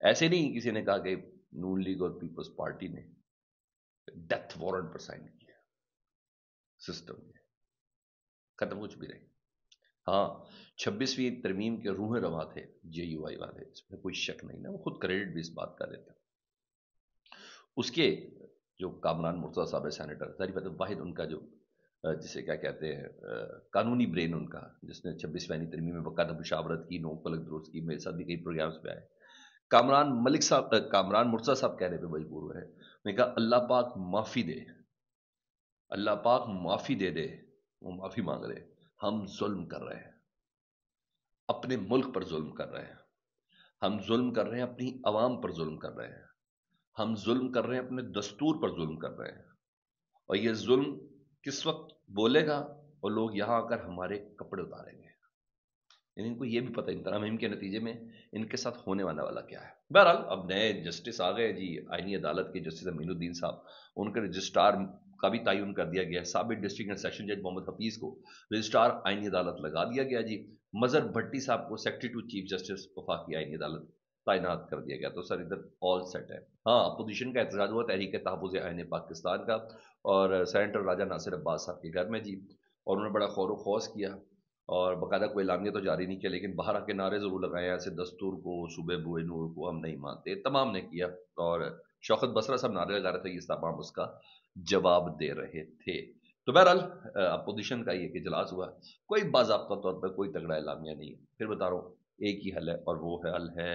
ایسے نہیں کسی نے کہا کہ نون لیگ اور پیپلز پارٹی نے ڈیتھ وارنٹ پر سائن کیا، سسٹم میں ختم کچھ بھی نہیں. ہاں 26ویں ترمیم کے روح رواں تھے جے یو آئی والے، اس میں کوئی شک نہیں نا، وہ خود کریڈٹ بھی اس بات کا دیتے ہیں. اس کے جو کامران مرتضیٰ صاحب ہے سینیٹر، ظاہر بات ہے واحد ان کا جو جسے کیا کہتے ہیں قانونی برین ان کا، جس نے 26ویں ترمیم میں باقاعدہ مشاورت کی، نو فلک درست کی، میرے ساتھ بھی کئی پروگرامز پہ آئے. کامران ملک صاحب کامران مرتضیٰ صاحب کہنے پہ مجبور ہوئے. میں کہا اللہ پاک معافی دے، اللہ پاک معافی دے دے. وہ معافی مانگ رہے. ہم ظلم کر رہے ہیں، اپنے ملک پر ظلم کر رہے ہیں، ہم ظلم کر رہے ہیں، اپنی عوام پر ظلم کر رہے ہیں، ہم ظلم کر رہے ہیں، اپنے دستور پر ظلم کر رہے ہیں. اور یہ ظلم کس وقت بولے گا اور لوگ یہاں آ کر ہمارے کپڑے اتاریں گے. یعنی ان کو یہ بھی پتہ ان ترامیم کے نتیجے میں ان کے ساتھ ہونے والا کیا ہے. بہرحال اب نئے جسٹس آ گئے جی، آئینی عدالت کے جسٹس امین الدین صاحب، ان کے رجسٹرار کا بھی تعین کر دیا گیا ہے. سابق ڈسٹرکٹ اینڈ سیشن جج محمد حفیظ کو رجسٹرار آئینی عدالت لگا دیا گیا جی. مظہر بھٹی صاحب کو سیکرٹری ٹو چیف جسٹس وفاقی آئینی عدالت تعینات کر دیا گیا. تو سر ادھر آل سیٹ ہے. ہاں اپوزیشن کا احتجاج ہوا تحریک تحفظ آئین پاکستان کا، اور سینیٹر راجہ ناصر عباس صاحب کے گھر میں جی، اور انہوں نے بڑا خور و خوض کیا، اور باقاعدہ کوئی اعلامیہ تو جاری نہیں کیا، لیکن باہر آ کے نعرے ضرور لگائے ایسے دستور کو، صوبے بوئے نور کو ہم نہیں مانتے. تمام نے کیا، اور شوکت بسرا صاحب نعرے لگا رہے تھے، یہ تمام اس کا جواب دے رہے تھے. تو بہرحال اپوزیشن کا یہ کہ اجلاس ہوا، کوئی باضابطہ طور پر کوئی تگڑا اعلامیہ نہیں. پھر بتا رہا ہوں ایک ہی حل ہے، اور وہ حل ہے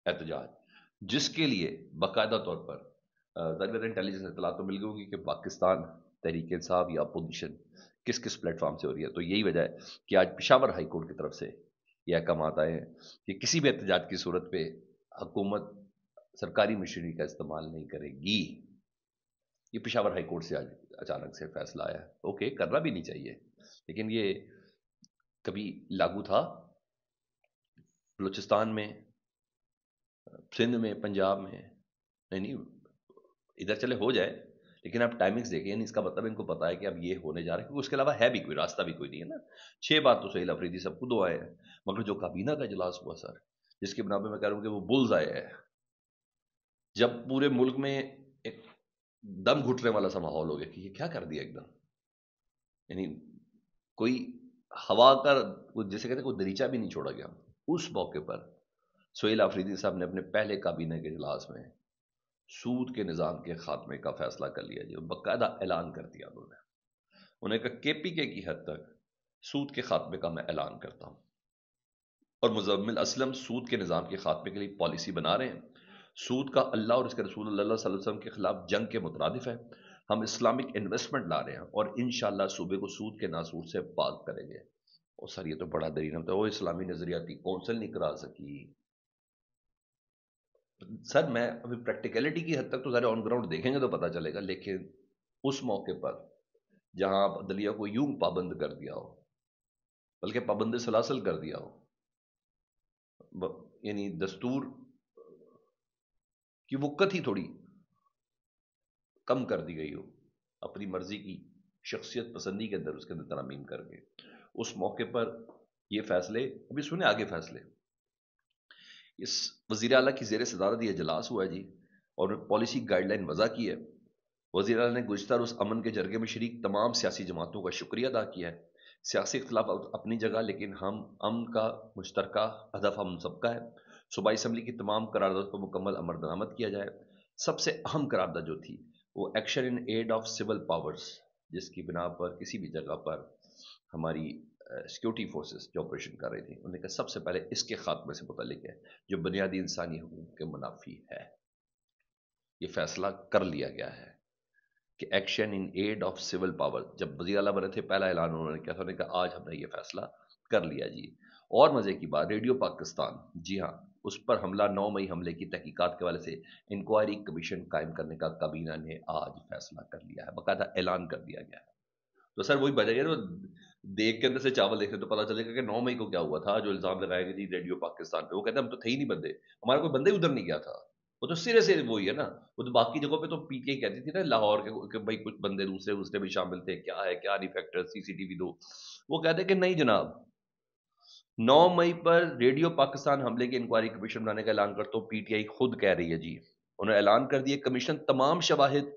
احتجاج، جس کے لیے باقاعدہ طور پر انٹیلیجنس اطلاع تو مل گئی ہوگی کہ پاکستان تحریک انصاف یا اپوزیشن کس کس پلیٹ فارم سے ہو رہی ہے. تو یہی وجہ ہے کہ آج پشاور ہائی کورٹ کی طرف سے یہ احکامات آئے ہیں کہ کسی بھی احتجاج کی صورت پہ حکومت سرکاری مشینری کا استعمال نہیں کرے گی. یہ پشاور ہائی کورٹ سے آج اچانک سے فیصلہ آیا ہے. اوکے، کرنا بھی نہیں چاہیے، لیکن یہ کبھی لاگو تھا بلوچستان میں، سندھ میں، پنجاب میں نہیں. ادھر چلے ہو جائے، لیکن آپ ٹائمنگز دیکھیں، یعنی اس کا مطلب ان کو پتا ہے کہ اب یہ ہونے جا رہا ہے، کیونکہ اس کے علاوہ ہے بھی کوئی راستہ بھی کوئی نہیں ہے نا. 6 بات تو سہیل افریدی سب خود آئے ہیں، مگر جو کابینہ کا اجلاس ہوا سر، جس کے بنا پہ میں کہہ رہا ہوں کہ وہ بلز آئے ہیں، جب پورے ملک میں ایک دم گھٹنے والا سا ماحول ہو گیا کہ یہ کیا کر دیا ایک دم. یعنی کوئی ہوا کا جیسے کہتے ہیں کوئی دریچہ بھی نہیں چھوڑا گیا. اس موقع پر سہیل افریدی صاحب نے اپنے پہلے کابینہ کے اجلاس میں سود کے نظام کے خاتمے کا فیصلہ کر لیا جی. باقاعدہ اعلان کر دیا انہوں نے کہا کے پی کے کی حد تک سود کے خاتمے کا میں اعلان کرتا ہوں، اور مزمل اسلم سود کے نظام کے خاتمے کے لیے پالیسی بنا رہے ہیں. سود کا اللہ اور اس کے رسول اللہ صلی اللہ علیہ وسلم کے خلاف جنگ کے مترادف ہے. ہم اسلامک انویسٹمنٹ لا رہے ہیں، اور انشاءاللہ صوبے کو سود کے ناسور سے پاک کریں گے. اور سر یہ تو بڑا درین ہوتا ہے، وہ اسلامی نظریاتی کونسل نہیں کرا سکی. سر میں ابھی پریکٹیکلٹی کی حد تک تو ذرا آن گراؤنڈ دیکھیں گے تو پتا چلے گا، لیکن اس موقع پر جہاں آپ عدلیہ کو یوں پابند کر دیا ہو، بلکہ پابند سلاسل کر دیا ہو، یعنی دستور کی وقت ہی تھوڑی کم کر دی گئی ہو، اپنی مرضی کی شخصیت پسندی کے اندر اس کے اندر ترامیم کر کے، اس موقع پر یہ فیصلے، ابھی سنیں آگے فیصلے. اس وزیر اعلیٰ کی زیر صدارت یہ اجلاس ہوا ہے جی، اور پالیسی گائیڈ لائن وضع کی ہے. وزیر اعلیٰ نے گزشتہ روز امن کے جرگے میں شریک تمام سیاسی جماعتوں کا شکریہ ادا کیا ہے. سیاسی اختلاف اپنی جگہ، لیکن ہم امن کا مشترکہ ہدف ہم سب کا ہے. صوبائی اسمبلی کی تمام قرارداد پر مکمل عمل درآمد کیا جائے. سب سے اہم قرارداد جو تھی وہ action in aid of civil powers, جس کی بنا پر کسی بھی جگہ پر ہماری سیکورٹی فورسز جو آپریشن کر رہی تھی، انہوں نے کہا سب سے پہلے اس کے خاتمے سے متعلق ہے جو بنیادی انسانی حقوق کے منافی ہے. یہ فیصلہ کر لیا گیا ہے کہ action in aid of civil power. جب وزیر اعلیٰ بنے تھے پہلا اعلان انہوں نے کیا تھا، انہوں نے کہا آج ہم نے یہ فیصلہ کر لیا جی. اور مزے کی بات، ریڈیو پاکستان، جی ہاں، اس پر حملہ 9 مئی حملے کی تحقیقات کے والے سے انکوائری کمیشن قائم کرنے کا کابینہ نے آج فیصلہ کر لیا ہے، باقاعدہ اعلان کر دیا گیا ہے. تو سر وہی بجائے نا، دیکھ کے اندر سے چاول دیکھتے تو پتا چلے گا کہ 9 مئی کو کیا ہوا تھا جو الزام لگائے گئے تھی ریڈیو پاکستان پہ. وہ کہتے ہیں ہم تو تھے ہی نہیں بندے، ہمارا کوئی بندے ادھر نہیں گیا تھا. وہ تو سرے سے وہی ہے نا. وہ تو باقی جگہوں پہ تو پی ٹی آئی کہتی تھی نا لاہور کے کہ بھائی کچھ بندے دوسرے بھی شامل تھے، کیا ہے کیا نہیں فیکٹر، سی سی ٹی وی دو. وہ کہتے کہ نہیں جناب، 9 مئی پر ریڈیو پاکستان حملے کی انکوائری کمیشن بنانے کا اعلان کرتا ہوں. پی ٹی آئی خود کہہ رہی ہے جی، انہوں نے اعلان کر دیا کمیشن تمام شواہد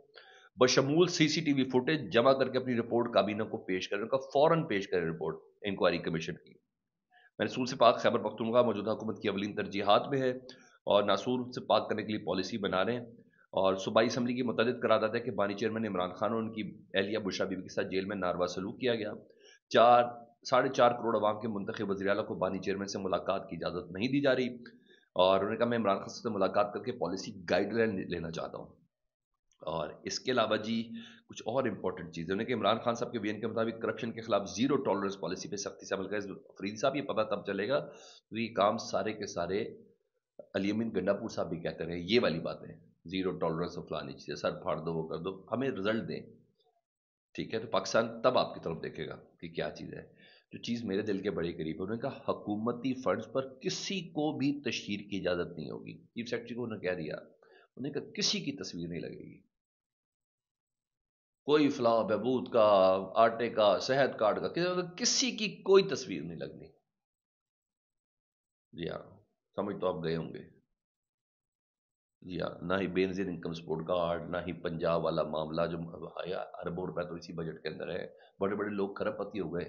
بشمول سی سی ٹی وی فوٹیج جمع کر کے اپنی رپورٹ کابینہ کو پیش کرے، ان کا فوراً پیش کرے رپورٹ انکوائری کمیشن کی. منصور سے پاک خیبر پختونخوا موجودہ حکومت کی اولین ترجیحات میں ہے اور ناصور سے پاک کرنے کے لیے پالیسی بنا رہے ہیں. اور صوبائی اسمبلی کی متعدد قرارداد ہے کہ بانی چیئرمین عمران خان اور ان کی اہلیہ بشرا بیوی کے ساتھ جیل میں ناروا سلوک کیا گیا. 4.5 کروڑ عوام کے منتخب وزیر اعلیٰ کو بانی چیئرمین سے ملاقات کی اجازت نہیں دی جا رہی، اور انہوں نے کہا میں عمران خان سے ملاقات کر کے پالیسی گائیڈ لائن لینا چاہتا ہوں. اور اس کے علاوہ جی کچھ اور امپورٹنٹ چیزیں انہیں کہ عمران خان صاحب کے بیان کے مطابق کرپشن کے خلاف زیرو ٹالرنس پالیسی پہ سختی سے عمل کرے. فریدی صاحب یہ پتہ تب چلے گا تو یہ کام سارے کے سارے علی امین گنڈا پور صاحب بھی کہتے رہے یہ والی باتیں، زیرو ٹالرنس فلانی چیزیں، سر پھاڑ دو وہ کر دو، ہمیں رزلٹ دیں. ٹھیک ہے، تو پاکستان تب آپ کی طرف دیکھے گا کہ کیا چیز ہے. جو چیز میرے دل کے بڑے قریب ہے، انہوں نے کہا حکومتی فنڈز پر کسی کو بھی تشہیر کی اجازت نہیں ہوگی. چیف سیکرٹری کو انہوں نے کہہ دیا، انہوں نے کہا کسی کی تصویر نہیں لگے گی، کوئی فلاح بہبود کا، آٹے کا، صحت کارڈ کا، کسی کی کوئی تصویر نہیں لگنی. جی ہاں، سمجھ تو آپ گئے ہوں گے. جی ہاں، نہ ہی بے نظیر انکم سپورٹ کارڈ، نہ ہی پنجاب والا معاملہ جو اربوں روپے تو اسی بجٹ کے اندر ہے. بڑے بڑے لوگ کھرب پتی ہو گئے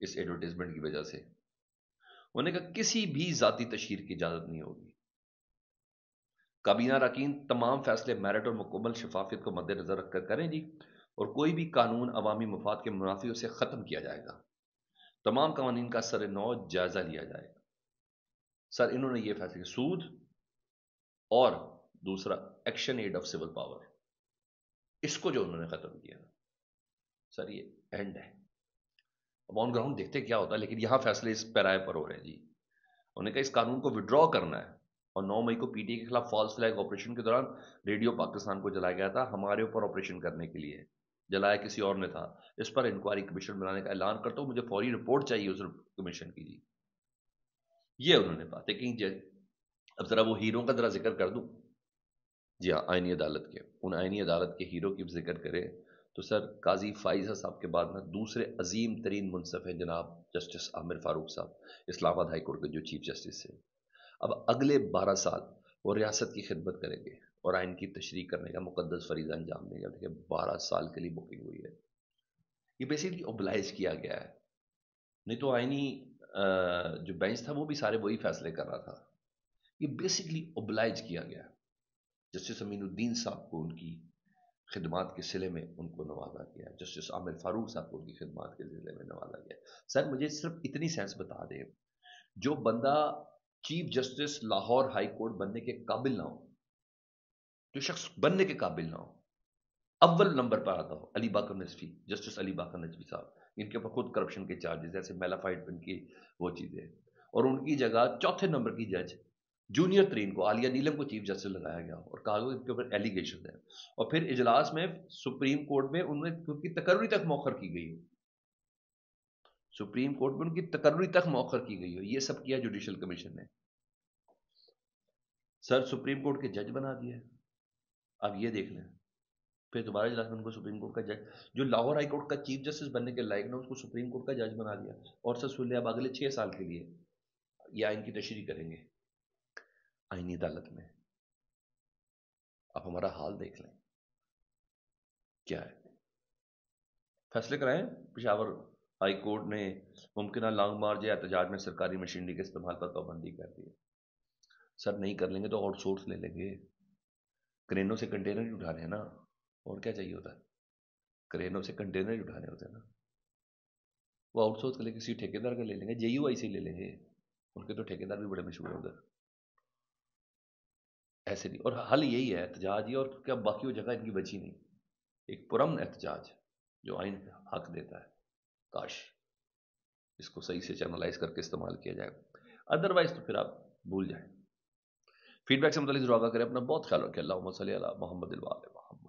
اس ایڈورٹیزمنٹ کی وجہ سے. انہوں نے کہا کسی بھی ذاتی تشہیر کی اجازت نہیں ہوگی. کابینہ اراکین تمام فیصلے میرٹ اور مکمل شفافیت کو مد نظر رکھ کر کریں جی، اور کوئی بھی قانون عوامی مفاد کے منافی اسے ختم کیا جائے گا. تمام قوانین کا سر نو جائزہ لیا جائے گا. سر انہوں نے یہ فیصلے سود اور دوسرا action aid of civil power, اس کو جو انہوں نے ختم کیا سر یہ اینڈ ہے. اب آن گراؤنڈ دیکھتے کیا ہوتا ہے، لیکن یہاں فیصلے اس پیرائے پر ہو رہے ہیں جی. انہوں نے کہا اس قانون کو وڈرا کرنا ہے. اور 9 مئی کو پی ٹی کے خلاف فالس فلیگ آپریشن کے دوران ریڈیو پاکستان کو جلایا گیا تھا، ہمارے اوپر آپریشن کرنے کے لیے جلایا کسی اور نے تھا. اس پر انکوائری کمیشن بنانے کا اعلان کرتا ہوں، مجھے فوری رپورٹ چاہیے اس کمیشن کی. جی یہ انہوں نے باتیں کہیں. اب ذرا وہ ہیروں کا ذرا ذکر کر دوں. جی ہاں، آئینی عدالت کے ان آئینی عدالت کے ہیرو کی ذکر کرے تو سر قاضی فائزہ صاحب کے بعد میں دوسرے عظیم ترین منصف ہیں جناب جسٹس عامر فاروق صاحب، اسلام آباد ہائی کورٹ کے جو چیف جسٹس ہیں. اب اگلے 12 سال وہ ریاست کی خدمت کریں گے اور آئین کی تشریح کرنے کا مقدس فریضہ انجام دیں گے. دیکھیں 12 سال کے لیے بکنگ ہوئی ہے. یہ بیسیکلی اوبلائز کیا گیا ہے، نہیں تو آئینی جو بینچ تھا وہ بھی سارے وہی فیصلے کر رہا تھا. یہ بیسیکلی اوبلائز کیا گیا. جسٹس امین الدین صاحب کو ان کی خدمات کے صلے میں ان کو نوازا گیا، جسٹس عامر فاروق صاحب کو ان کی خدمات کے صلے میں نوازا گیا. سر مجھے صرف اتنی سینس بتا دیں، جو بندہ chief justice Lahore high court بننے کے قابل نہ ہو، جو شخص بننے کے قابل نہ ہو، اول نمبر پر آتا ہو علی باقر نجوی، جسٹس علی باقر نجوی صاحب، ان کے اوپر خود کرپشن کے چارجز ایسے میلافائڈ ان کی وہ چیزیں، اور ان کی جگہ چوتھے نمبر کی جج جونیئر ترین کو عالیہ نیلم کو چیف جسٹس لگایا گیا اور کہا ان کے اوپر ایلیگیشن ہے. اور پھر اجلاس میں سپریم کورٹ میں ان کی تقرری تک موخر کی گئی ہو، سپریم کورٹ میں ان کی تقرری تک موخر کی گئی ہو. یہ سب کیا جوڈیشل کمیشن نے. سر سپریم کورٹ کے جج بنا دیا. اب یہ دیکھ لیں پھر دوبارہ اجلاس میں ان کو سپریم کورٹ کا جج، جو لاہور ہائی کورٹ کا چیف جسٹس بننے کے لائق نہ اس کو سپریم کورٹ کا جج بنا دیا. اور سر سن لیں اب اگلے 6 سال کے لیے یہ آئین کی تشریح کریں گے آئینی عدالت میں. آپ ہمارا حال دیکھ لیں کیا ہے. فیصلے کرائیں. پشاور ہائی کورٹ نے ممکنہ لانگ مارچ یا احتجاج میں سرکاری مشینری کے استعمال پر پابندی کر دی. سر نہیں کر لیں گے تو آؤٹ سورس لے لیں گے. کرینوں سے کنٹینر ہی اٹھانے ہیں نا، اور کیا چاہیے ہوتا ہے. کرینوں سے کنٹینر ہی اٹھانے ہوتے ہیں نا. وہ آؤٹ سورس کے لیے کسی ٹھیکیدار کا لے لیں گے، جے یو آئی سے لے لیں گے. ان کے تو ٹھیکیدار بھی بڑے مشہور ہیں ادھر. ایسے نہیں. اور حل یہی ہے احتجاج ہی، اور کیا باقی وہ جگہ ان کی بچی نہیں. ایک پرامن احتجاج جو آئین حق دیتا ہے، کاش اس کو صحیح سے چینلائز کر کے استعمال کیا جائے. ادروائز تو پھر آپ بھول جائیں. فیڈ بیک سے متعلق ضرور آگاہ کریں. اپنا بہت خیال رکھیں. اللہم صلی علی محمد الوال محمد.